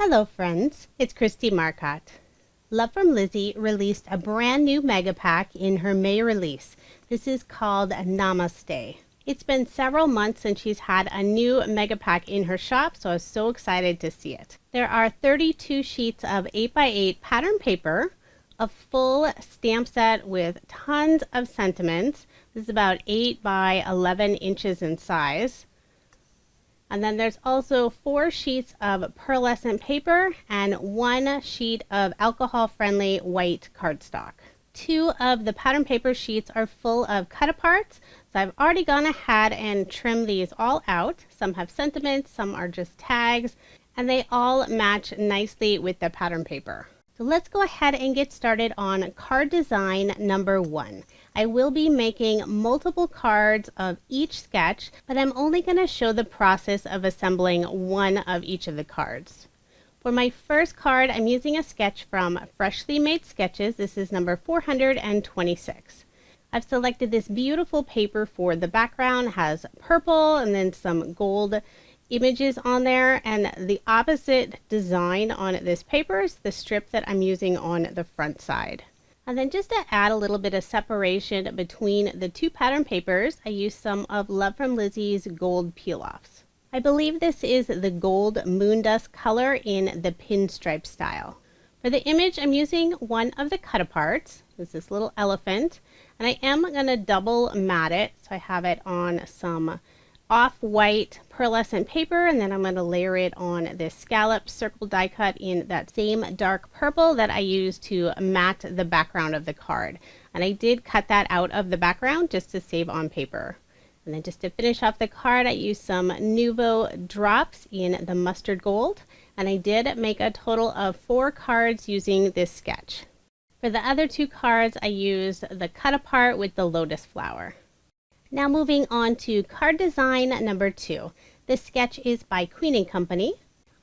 Hello friends, it's Kristie Marcotte. Love From Lizi released a brand new mega pack in her May release. This is called Namaste. It's been several months since she's had a new mega pack in her shop, so I was so excited to see it. There are 32 sheets of 8x8 pattern paper, a full stamp set with tons of sentiments. This is about 8 by 11 inches in size. And then there's also 4 sheets of pearlescent paper and 1 sheet of alcohol-friendly white cardstock. 2 of the pattern paper sheets are full of cut-aparts, so I've already gone ahead and trimmed these all out. Some have sentiments, some are just tags, and they all match nicely with the pattern paper. So let's go ahead and get started on card design number 1. I will be making multiple cards of each sketch, but I'm only going to show the process of assembling one of each of the cards. For my first card, I'm using a sketch from Freshly Made Sketches. This is number 426. I've selected this beautiful paper for the background. It has purple and then some gold images on there, and the opposite design on this paper is the strip that I'm using on the front side. And then just to add a little bit of separation between the two pattern papers, I used some of Love From Lizi's gold peel-offs. I believe this is the gold moon dust color in the pinstripe style. For the image, I'm using one of the cut-aparts. It's this little elephant, and I am going to double mat it, so I have it on some off-white pearlescent paper, and then I'm going to layer it on this scalloped circle die cut in that same dark purple that I used to mat the background of the card. And I did cut that out of the background just to save on paper. And then just to finish off the card, I used some Nouveau drops in the mustard gold, and I did make a total of 4 cards using this sketch. For the other 2 cards, I used the cut apart with the lotus flower. Now moving on to card design number 2. This sketch is by Queen & Company.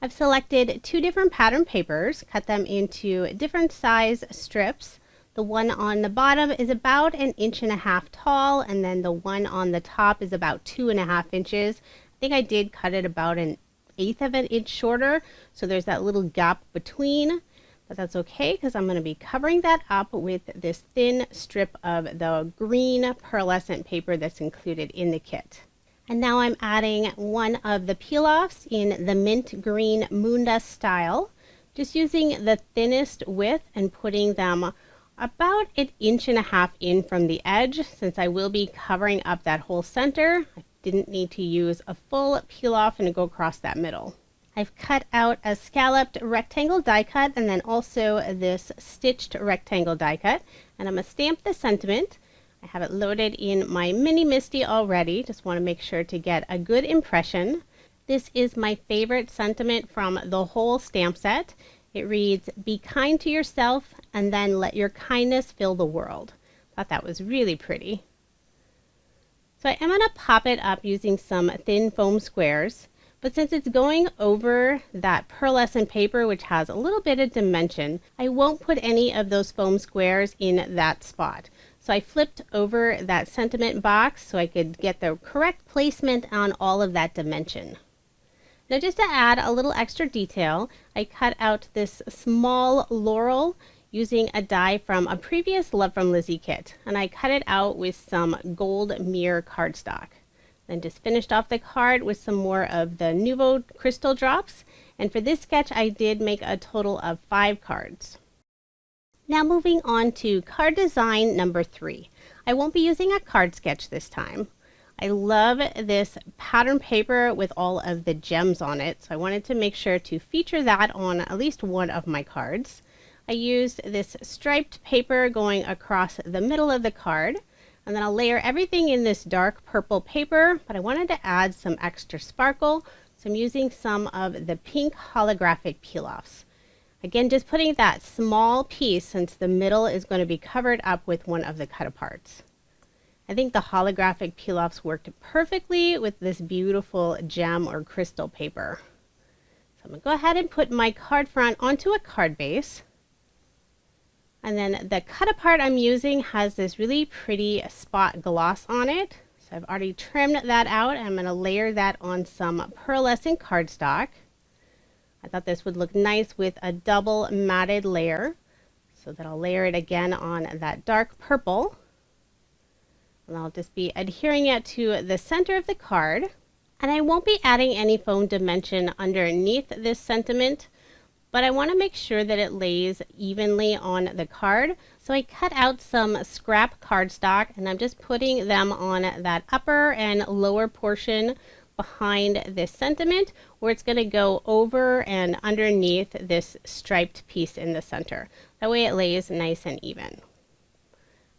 I've selected 2 different pattern papers, cut them into different size strips. The one on the bottom is about 1.5 inches tall, and then the one on the top is about 2.5 inches. I think I did cut it about 1/8 of an inch shorter, so there's that little gap between. But that's okay, because I'm going to be covering that up with this thin strip of the green pearlescent paper that's included in the kit. And now I'm adding one of the peel-offs in the mint green moon dust style, just using the thinnest width and putting them about 1.5 inches in from the edge. Since I will be covering up that whole center, I didn't need to use a full peel-off and go across that middle. I've cut out a scalloped rectangle die cut and then also this stitched rectangle die cut. And I'm going to stamp the sentiment. I have it loaded in my Mini Misty already. Just want to make sure to get a good impression. This is my favorite sentiment from the whole stamp set. It reads, "Be kind to yourself and then let your kindness fill the world." I thought that was really pretty. So I am going to pop it up using some thin foam squares. But since it's going over that pearlescent paper, which has a little bit of dimension, I won't put any of those foam squares in that spot. So I flipped over that sentiment box so I could get the correct placement on all of that dimension. Now just to add a little extra detail, I cut out this small laurel using a die from a previous Love From Lizi kit, and I cut it out with some gold mirror cardstock. Then just finished off the card with some more of the Nouveau crystal drops. And for this sketch, I did make a total of 5 cards. Now moving on to card design number 3. I won't be using a card sketch this time. I love this pattern paper with all of the gems on it, so I wanted to make sure to feature that on at least one of my cards. I used this striped paper going across the middle of the card. And then I'll layer everything in this dark purple paper, but I wanted to add some extra sparkle, so I'm using some of the pink holographic peel-offs. Again, just putting that small piece since the middle is going to be covered up with one of the cut-aparts. I think the holographic peel-offs worked perfectly with this beautiful gem or crystal paper. So I'm going to go ahead and put my card front onto a card base. And then the cut apart I'm using has this really pretty spot gloss on it. So I've already trimmed that out. I'm going to layer that on some pearlescent cardstock. I thought this would look nice with a double matted layer. So that I'll layer it again on that dark purple. And I'll just be adhering it to the center of the card. And I won't be adding any foam dimension underneath this sentiment, but I want to make sure that it lays evenly on the card. So I cut out some scrap cardstock and I'm just putting them on that upper and lower portion behind this sentiment, where it's going to go over and underneath this striped piece in the center. That way it lays nice and even.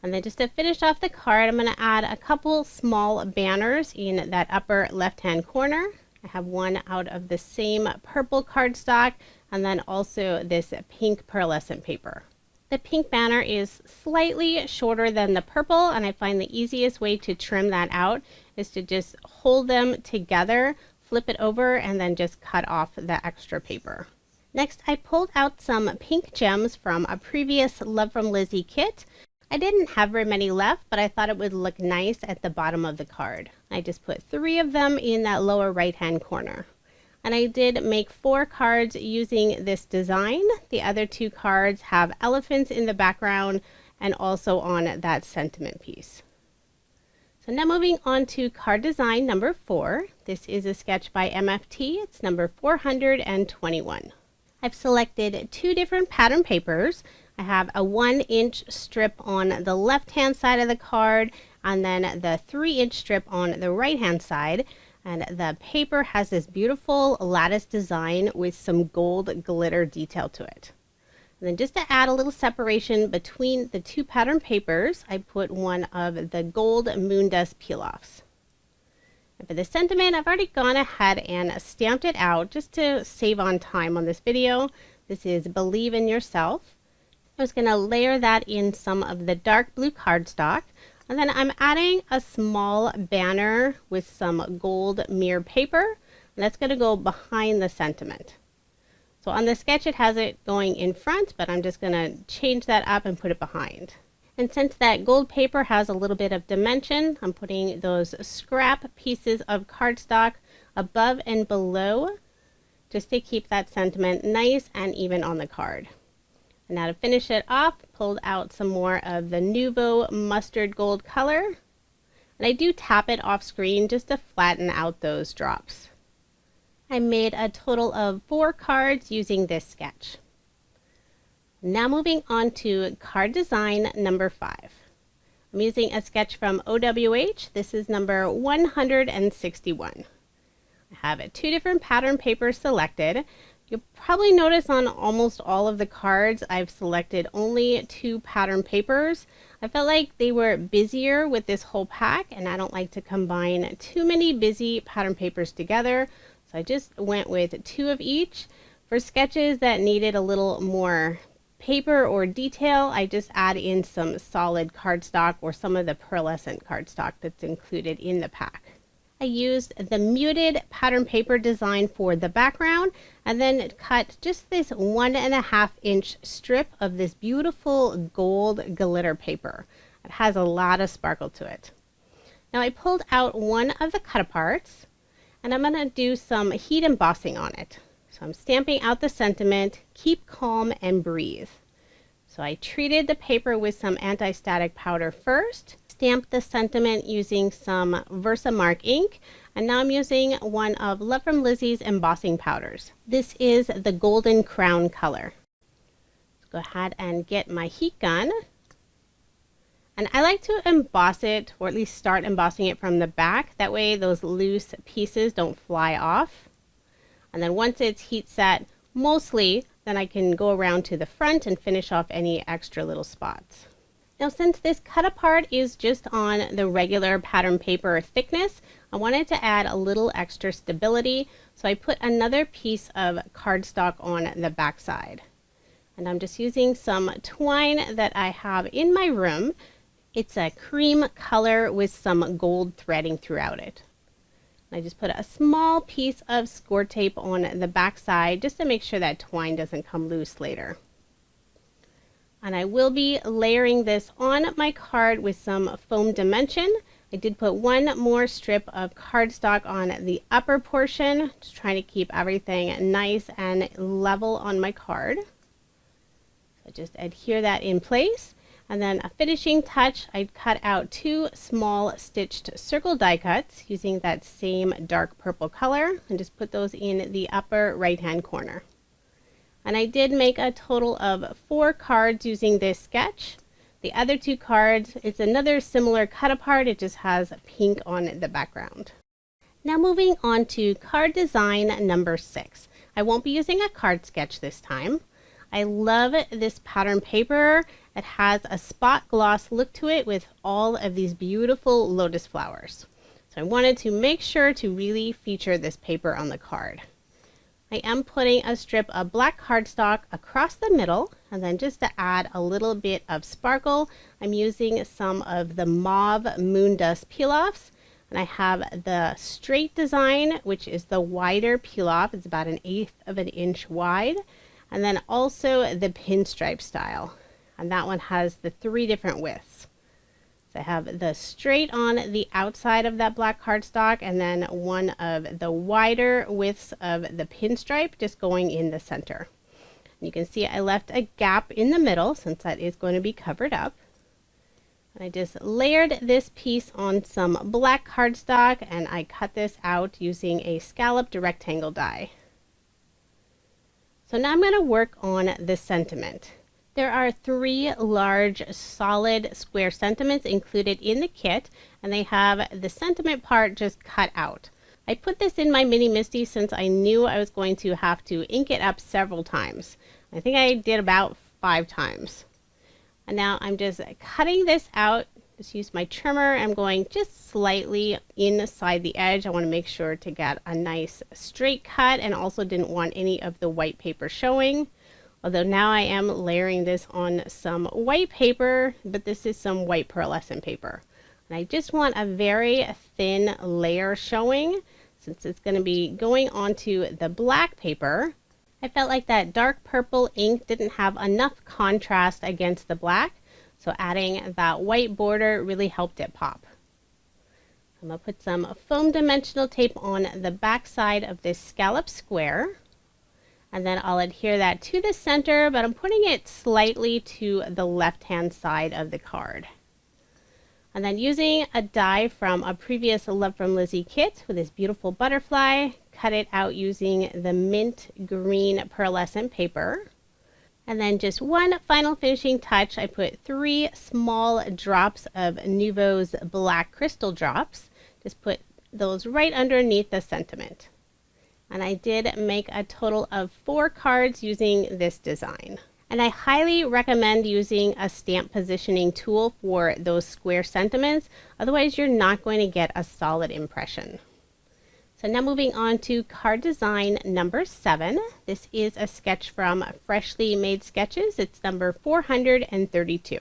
And then just to finish off the card, I'm going to add a couple small banners in that upper left-hand corner. I have one out of the same purple cardstock and then also this pink pearlescent paper. The pink banner is slightly shorter than the purple, and I find the easiest way to trim that out is to just hold them together, flip it over, and then just cut off the extra paper. Next, I pulled out some pink gems from a previous Love From Lizi kit. I didn't have very many left, but I thought it would look nice at the bottom of the card. I just put 3 of them in that lower right-hand corner. And I did make 4 cards using this design. The other 2 cards have elephants in the background and also on that sentiment piece. So now moving on to card design number 4. This is a sketch by MFT. It's number 421. I've selected 2 different pattern papers. I have a 1-inch strip on the left-hand side of the card and then the 3-inch strip on the right-hand side. And the paper has this beautiful lattice design with some gold glitter detail to it. And then just to add a little separation between the 2 pattern papers, I put one of the gold moon dust peel-offs. And for the sentiment, I've already gone ahead and stamped it out just to save on time on this video. This is Believe in Yourself. I was going to layer that in some of the dark blue cardstock. And then I'm adding a small banner with some gold mirror paper. And that's going to go behind the sentiment. So on the sketch it has it going in front, but I'm just going to change that up and put it behind. And since that gold paper has a little bit of dimension, I'm putting those scrap pieces of cardstock above and below just to keep that sentiment nice and even on the card. And now to finish it off, pulled out some more of the Nuvo mustard gold color. And I do tap it off screen just to flatten out those drops. I made a total of 4 cards using this sketch. Now moving on to card design number 5. I'm using a sketch from OWH. This is number 161. I have 2 different pattern papers selected. You'll probably notice on almost all of the cards I've selected only 2 pattern papers. I felt like they were busier with this whole pack, and I don't like to combine too many busy pattern papers together. So I just went with 2 of each. For sketches that needed a little more paper or detail, I just add in some solid cardstock or some of the pearlescent cardstock that's included in the pack. I used the muted pattern paper design for the background and then cut just this 1.5-inch strip of this beautiful gold glitter paper. It has a lot of sparkle to it. Now I pulled out one of the cut aparts and I'm going to do some heat embossing on it. So I'm stamping out the sentiment, keep calm and breathe. So I treated the paper with some anti-static powder first, stamped the sentiment using some Versamark ink, and now I'm using one of Love From Lizi's embossing powders. This is the Golden Crown color. Let's go ahead and get my heat gun. And I like to emboss it, or at least start embossing it from the back. That way those loose pieces don't fly off. And then once it's heat set, mostly, then I can go around to the front and finish off any extra little spots. Now since this cut apart is just on the regular pattern paper thickness, I wanted to add a little extra stability, so I put another piece of cardstock on the back side. And I'm just using some twine that I have in my room. It's a cream color with some gold threading throughout it. I just put a small piece of score tape on the back side just to make sure that twine doesn't come loose later. And I will be layering this on my card with some foam dimension. I did put one more strip of cardstock on the upper portion, just trying to keep everything nice and level on my card. So just adhere that in place. And then a finishing touch, I cut out 2 small stitched circle die cuts using that same dark purple color and just put those in the upper right hand corner. And I did make a total of 4 cards using this sketch. The other 2 cards, it's another similar cut apart, it just has pink on the background. Now moving on to card design number 6. I won't be using a card sketch this time. I love this pattern paper. It has a spot gloss look to it with all of these beautiful lotus flowers. So I wanted to make sure to really feature this paper on the card. I am putting a strip of black cardstock across the middle, and then just to add a little bit of sparkle, I'm using some of the mauve moon dust peel-offs. And I have the straight design, which is the wider peel-off. It's about 1/8 of an inch wide. And then also the pinstripe style. And that one has the 3 different widths. So I have the straight on the outside of that black cardstock, and then one of the wider widths of the pinstripe just going in the center. And you can see I left a gap in the middle since that is going to be covered up. And I just layered this piece on some black cardstock, and I cut this out using a scalloped rectangle die. So now I'm going to work on the sentiment. There are 3 large solid square sentiments included in the kit, and they have the sentiment part just cut out. I put this in my Mini Misty since I knew I was going to have to ink it up several times. I think I did about 5 times. And now I'm just cutting this out. Just use my trimmer. I'm going just slightly inside the edge. I want to make sure to get a nice straight cut, and also didn't want any of the white paper showing. Although now I am layering this on some white paper, but this is some white pearlescent paper. And I just want a very thin layer showing since it's going to be going onto the black paper. I felt like that dark purple ink didn't have enough contrast against the black, so adding that white border really helped it pop. I'm going to put some foam dimensional tape on the back side of this scallop square. And then I'll adhere that to the center, but I'm putting it slightly to the left-hand side of the card. And then using a die from a previous Love From Lizi kit with this beautiful butterfly, cut it out using the mint green pearlescent paper. And then just one final finishing touch, I put 3 small drops of Nuvo's black crystal drops. Just put those right underneath the sentiment. And I did make a total of 4 cards using this design. And I highly recommend using a stamp positioning tool for those square sentiments, otherwise you're not going to get a solid impression. So now moving on to card design number 7. This is a sketch from Freshly Made Sketches. It's number 432.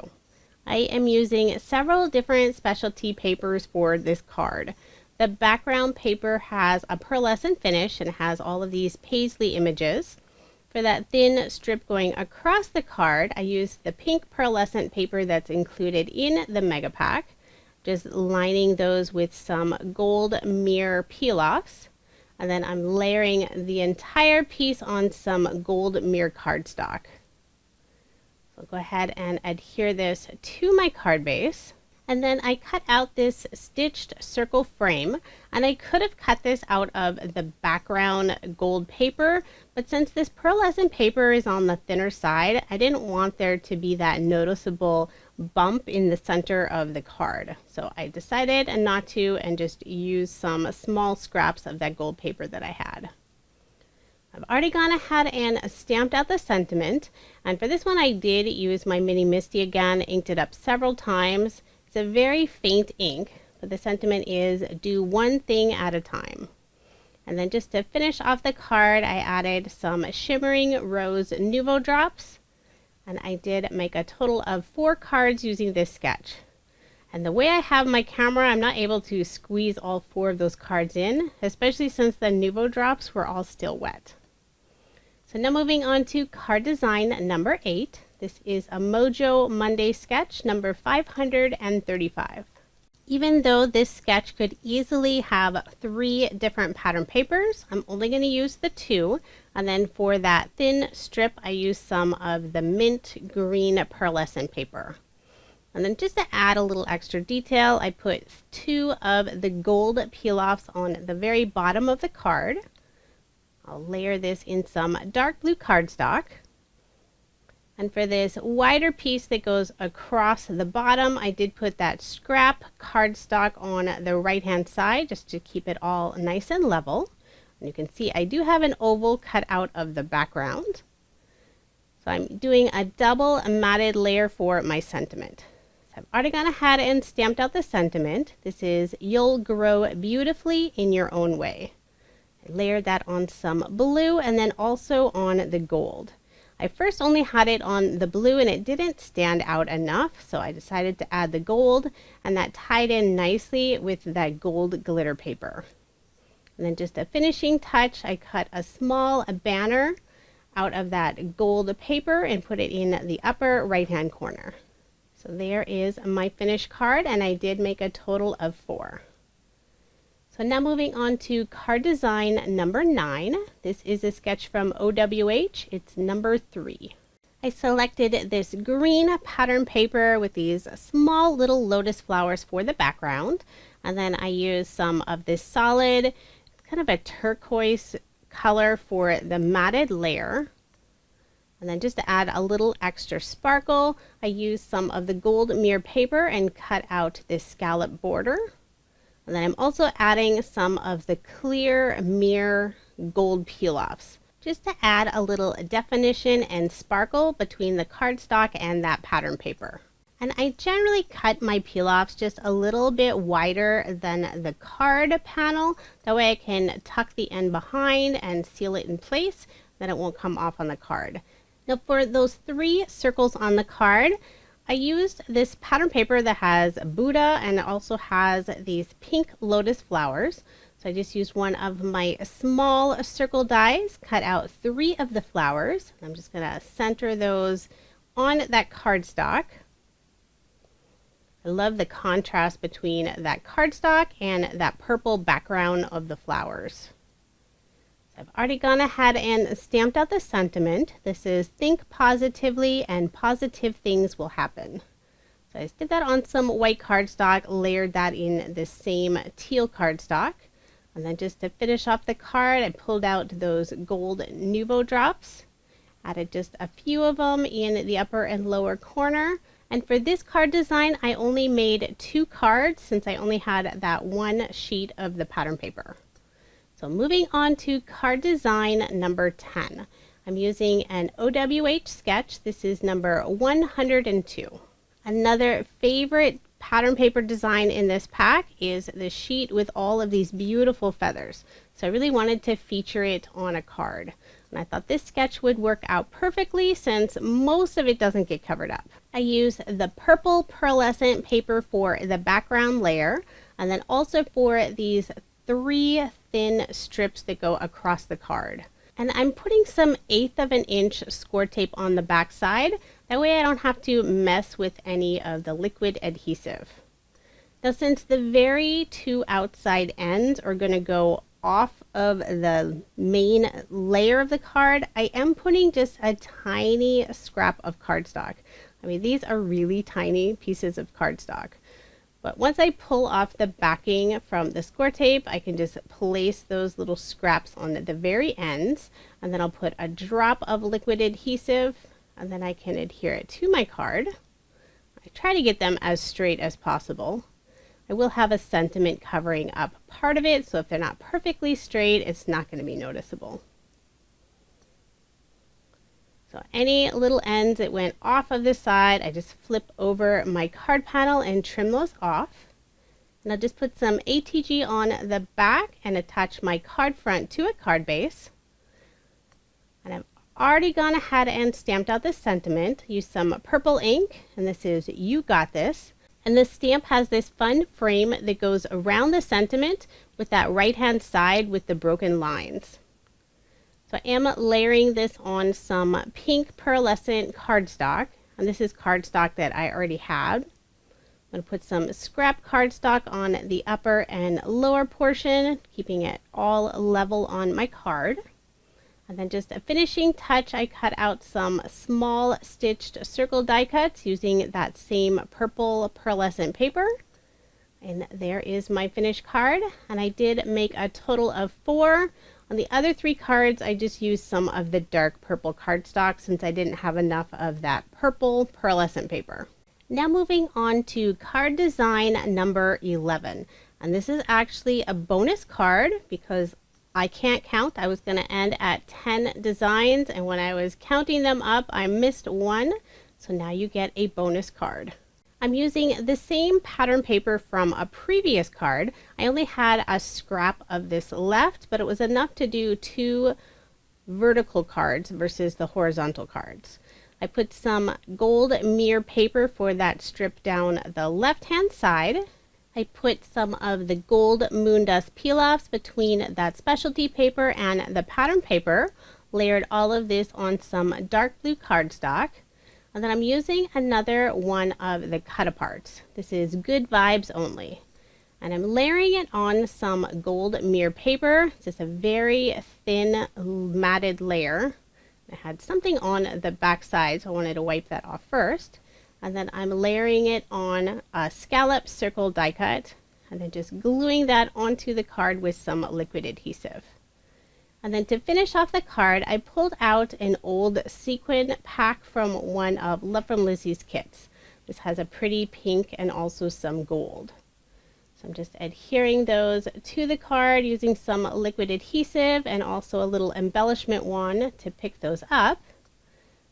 I am using several different specialty papers for this card. The background paper has a pearlescent finish and has all of these paisley images. For that thin strip going across the card, I used the pink pearlescent paper that's included in the mega pack, just lining those with some gold mirror peel-offs. And then I'm layering the entire piece on some gold mirror cardstock. So I'll go ahead and adhere this to my card base. And then I cut out this stitched circle frame, and I could have cut this out of the background gold paper, but since this pearlescent paper is on the thinner side, I didn't want there to be that noticeable bump in the center of the card. So I decided not to and just use some small scraps of that gold paper that I had. I've already gone ahead and stamped out the sentiment, and for this one I did use my Mini Misty again, inked it up several times. It's a very faint ink, but the sentiment is do one thing at a time. And then just to finish off the card, I added some shimmering rose Nuvo drops, and I did make a total of 4 cards using this sketch. And the way I have my camera, I'm not able to squeeze all 4 of those cards in, especially since the Nuvo drops were all still wet. So now moving on to card design number 8. This is a Mojo Monday sketch number 535. Even though this sketch could easily have 3 different pattern papers, I'm only going to use the 2. And then for that thin strip, I use some of the mint green pearlescent paper. And then just to add a little extra detail, I put 2 of the gold peel-offs on the very bottom of the card. I'll layer this in some dark blue cardstock. And for this wider piece that goes across the bottom, I did put that scrap cardstock on the right-hand side just to keep it all nice and level. And you can see I do have an oval cut out of the background. So I'm doing a double matted layer for my sentiment. So I've already gone ahead and stamped out the sentiment. This is "You'll grow beautifully in your own way." I layered that on some blue and then also on the gold. I first only had it on the blue and it didn't stand out enough, so I decided to add the gold, and that tied in nicely with that gold glitter paper. And then just a finishing touch, I cut a small banner out of that gold paper and put it in the upper right hand corner. So there is my finished card, and I did make a total of 4. So now moving on to card design number 9. This is a sketch from OWH. It's number 3. I selected this green pattern paper with these small little lotus flowers for the background. And then I used some of this solid, kind of a turquoise color for the matted layer. And then just to add a little extra sparkle, I used some of the gold mirror paper and cut out this scallop border. And then I'm also adding some of the clear mirror gold peel-offs, just to add a little definition and sparkle between the cardstock and that pattern paper. And I generally cut my peel-offs just a little bit wider than the card panel. That way I can tuck the end behind and seal it in place, then it won't come off on the card. Now for those 3 circles on the card, I used this pattern paper that has Buddha and it also has these pink lotus flowers. So I just used one of my small circle dies, cut out 3 of the flowers. I'm just going to center those on that cardstock. I love the contrast between that cardstock and that purple background of the flowers. I've already gone ahead and stamped out the sentiment. This is "Think positively and positive things will happen." So I just did that on some white cardstock, layered that in the same teal cardstock. And then just to finish off the card, I pulled out those gold Nuvo drops, added just a few of them in the upper and lower corner. And for this card design, I only made 2 cards since I only had that 1 sheet of the pattern paper. So moving on to card design number 10. I'm using an OWH sketch. This is number 102. Another favorite pattern paper design in this pack is the sheet with all of these beautiful feathers. So I really wanted to feature it on a card. And I thought this sketch would work out perfectly since most of it doesn't get covered up. I use the purple pearlescent paper for the background layer, and then also for these 3 thin strips that go across the card. And I'm putting some 1/8 of an inch score tape on the back side. That way I don't have to mess with any of the liquid adhesive. Now since the very 2 outside ends are going to go off of the main layer of the card, I am putting just a tiny scrap of cardstock. I mean, these are really tiny pieces of cardstock. But once I pull off the backing from the score tape, I can just place those little scraps on the very ends, and then I'll put a drop of liquid adhesive, and then I can adhere it to my card. I try to get them as straight as possible. I will have a sentiment covering up part of it, so if they're not perfectly straight, it's not going to be noticeable. So any little ends that went off of this side, I just flip over my card panel and trim those off. And I'll just put some ATG on the back and attach my card front to a card base. And I've already gone ahead and stamped out the sentiment. Use some purple ink, and this is "You Got This." And this stamp has this fun frame that goes around the sentiment with that right hand side with the broken lines. So I am layering this on some pink pearlescent cardstock, and this is cardstock that I already had. I'm going to put some scrap cardstock on the upper and lower portion, keeping it all level on my card. And then just a finishing touch, I cut out some small stitched circle die cuts using that same purple pearlescent paper. And there is my finished card. And I did make a total of 4. On the other 3 cards, I just used some of the dark purple cardstock since I didn't have enough of that purple pearlescent paper. Now moving on to card design number 11. And this is actually a bonus card because I can't count. I was going to end at 10 designs, and when I was counting them up, I missed 1. So now you get a bonus card. I'm using the same pattern paper from a previous card. I only had a scrap of this left, but it was enough to do 2 vertical cards versus the horizontal cards. I put some gold mirror paper for that strip down the left-hand side. I put some of the gold moon dust peel-offs between that specialty paper and the pattern paper. Layered all of this on some dark blue cardstock. And then I'm using another one of the cut-aparts. This is Good Vibes Only. And I'm layering it on some gold mirror paper. It's just a very thin matted layer. I had something on the back side, so I wanted to wipe that off first. And then I'm layering it on a scallop circle die cut, and then just gluing that onto the card with some liquid adhesive. And then to finish off the card, I pulled out an old sequin pack from one of Love From Lizi's kits. This has a pretty pink and also some gold. I'm just adhering those to the card using some liquid adhesive and also a little embellishment wand to pick those up.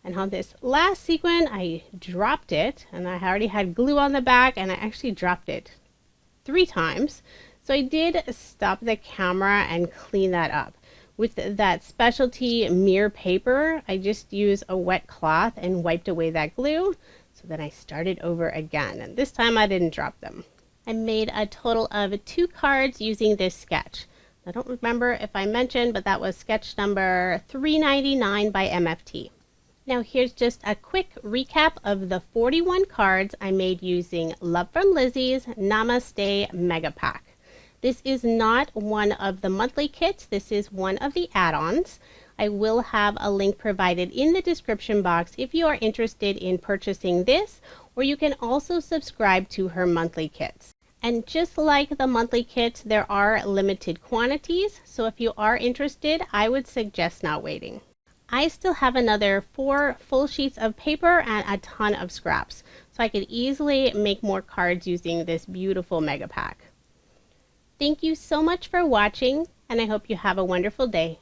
And on this last sequin, I dropped it, and I already had glue on the back, and I actually dropped it 3 times. So I did stop the camera and clean that up. With that specialty mirror paper, I just used a wet cloth and wiped away that glue. So then I started over again, and this time I didn't drop them. I made a total of 2 cards using this sketch. I don't remember if I mentioned, but that was sketch number 399 by MFT. Now here's just a quick recap of the 41 cards I made using Love From Lizi's Namaste Mega Pack. This is not one of the monthly kits. This is one of the add-ons. I will have a link provided in the description box if you are interested in purchasing this, or you can also subscribe to her monthly kits. And just like the monthly kits, there are limited quantities, so if you are interested, I would suggest not waiting. I still have another 4 full sheets of paper and a ton of scraps, so I could easily make more cards using this beautiful mega pack. Thank you so much for watching, and I hope you have a wonderful day.